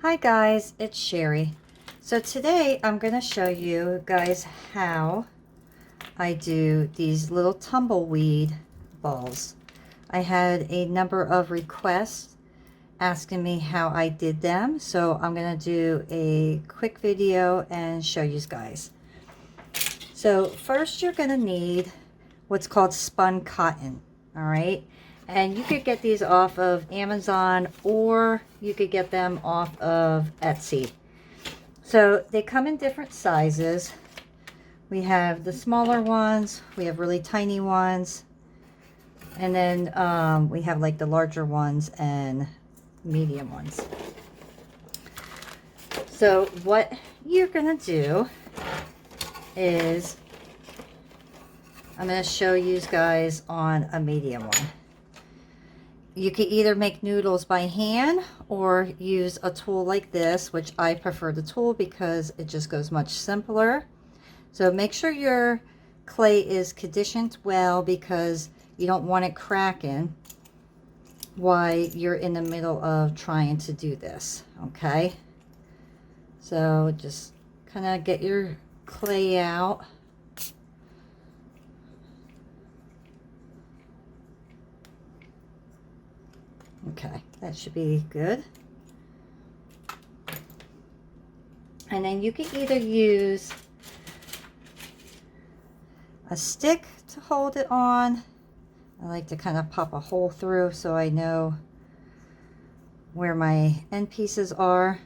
Hi guys, it's Sherry. So today I'm going to show you guys how I do these little tumbleweed balls. I had a number of requests asking me how I did them, so I'm going to do a quick video and show you guys. So first you're going to need what's called spun cotton, all right? And you could get these off of Amazon or you could get them off of Etsy. So they come in different sizes. We have the smaller ones, we have really tiny ones, and then we have like the larger ones and medium ones. So what you're gonna do is, I'm gonna show you guys on a medium one. You can either make noodles by hand or use a tool like this, which I prefer the tool because it just goes much simpler. So make sure your clay is conditioned well because you don't want it cracking while you're in the middle of trying to do this, okay? So just kind of get your clay out. Okay, that should be good. And then you can either use a stick to hold it on. I like to kind of pop a hole through so I know where my end pieces are.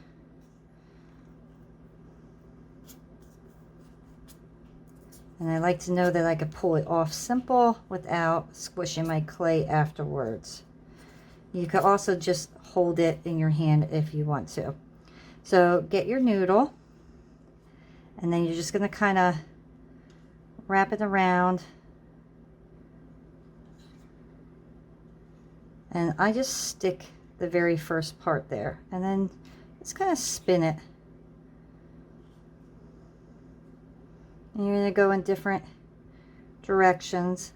And I like to know that I could pull it off simple without squishing my clay afterwards. You could also just hold it in your hand if you want to. So get your noodle, and then you're just going to kind of wrap it around. And I just stick the very first part there, and then just kind of spin it. And you're going to go in different directions.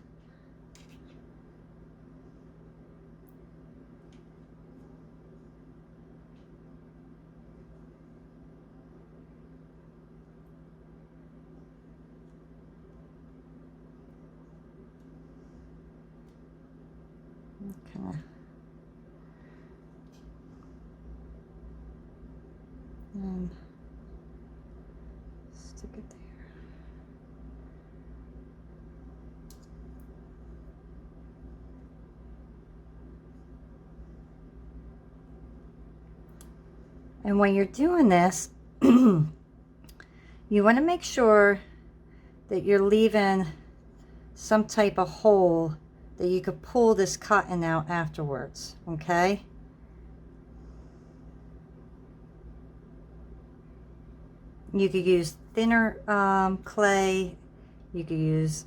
Kind of, and stick it there. And when you're doing this, you want to make sure that you're leaving some type of hole that you could pull this cotton out afterwards, okay? You could use thinner clay, you could use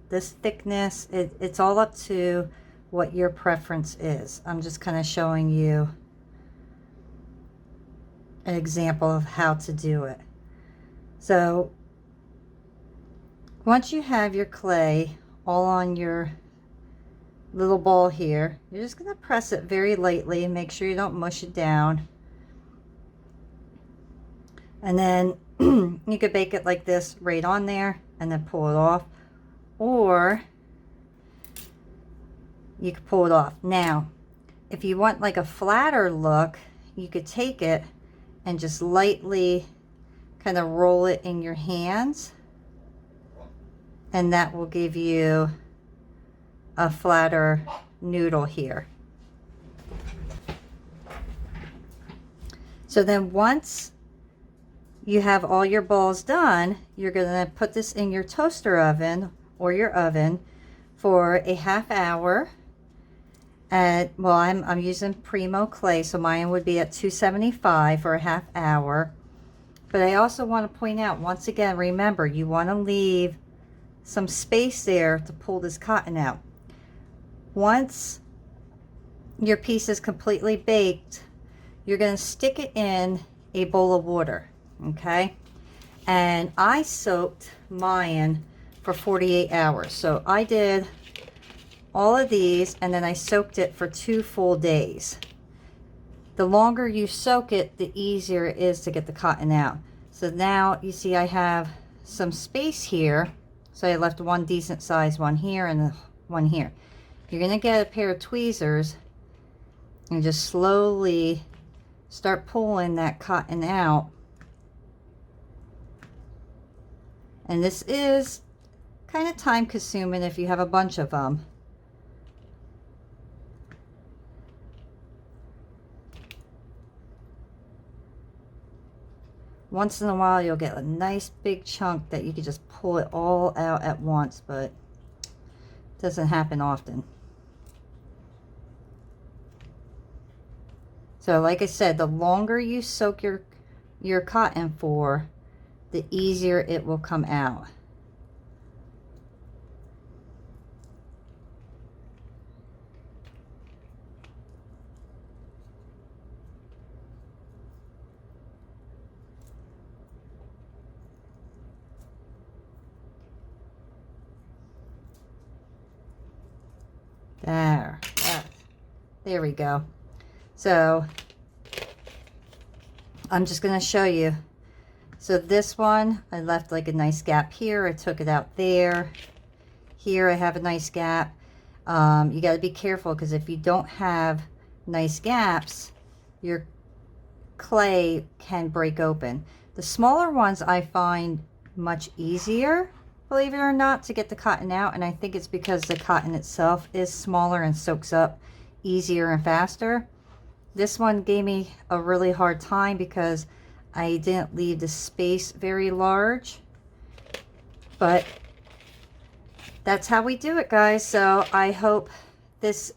this thickness. It's all up to what your preference is. I'm just kind of showing you an example of how to do it. So once you have your clay all on your little ball here, you're just going to press it very lightly and make sure you don't mush it down. And then you could bake it like this right on there and then pull it off, or you could pull it off. Now if you want like a flatter look, you could take it and just lightly kind of roll it in your hands, and that will give you a flatter noodle here. So then once you have all your balls done, you're going to put this in your toaster oven or your oven for a half hour at, well, I'm using Primo clay, so mine would be at 275 for a half hour. But I also want to point out, once again, remember, you want to leave some space there to pull this cotton out. Once your piece is completely baked, you're going to stick it in a bowl of water, okay? And I soaked mine for 48 hours. So I did all of these and then I soaked it for 2 full days. the longer you soak it, the easier it is to get the cotton out. So now you see I have some space here. So I left one decent size one here and one here. You're going to get a pair of tweezers and just slowly start pulling that cotton out. And this is kind of time consuming if you have a bunch of them. Once in a while you'll get a nice big chunk that you can just pull it all out at once, but it doesn't happen often. So like I said, the longer you soak your cotton for, the easier it will come out. There we go. So I'm just going to show you. So this one, I left like a nice gap here. I took it out there. Here I have a nice gap. You got to be careful, because if you don't have nice gaps, your clay can break open. The smaller ones I find much easier, believe it or not, to get the cotton out, and I think it's because the cotton itself is smaller and soaks up easier and faster. This one gave me a really hard time because I didn't leave the space very large, but that's how we do it, guys. So I hope this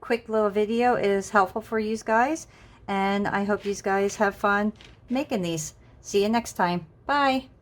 quick little video is helpful for you guys, and I hope you guys have fun making these. See you next time. Bye.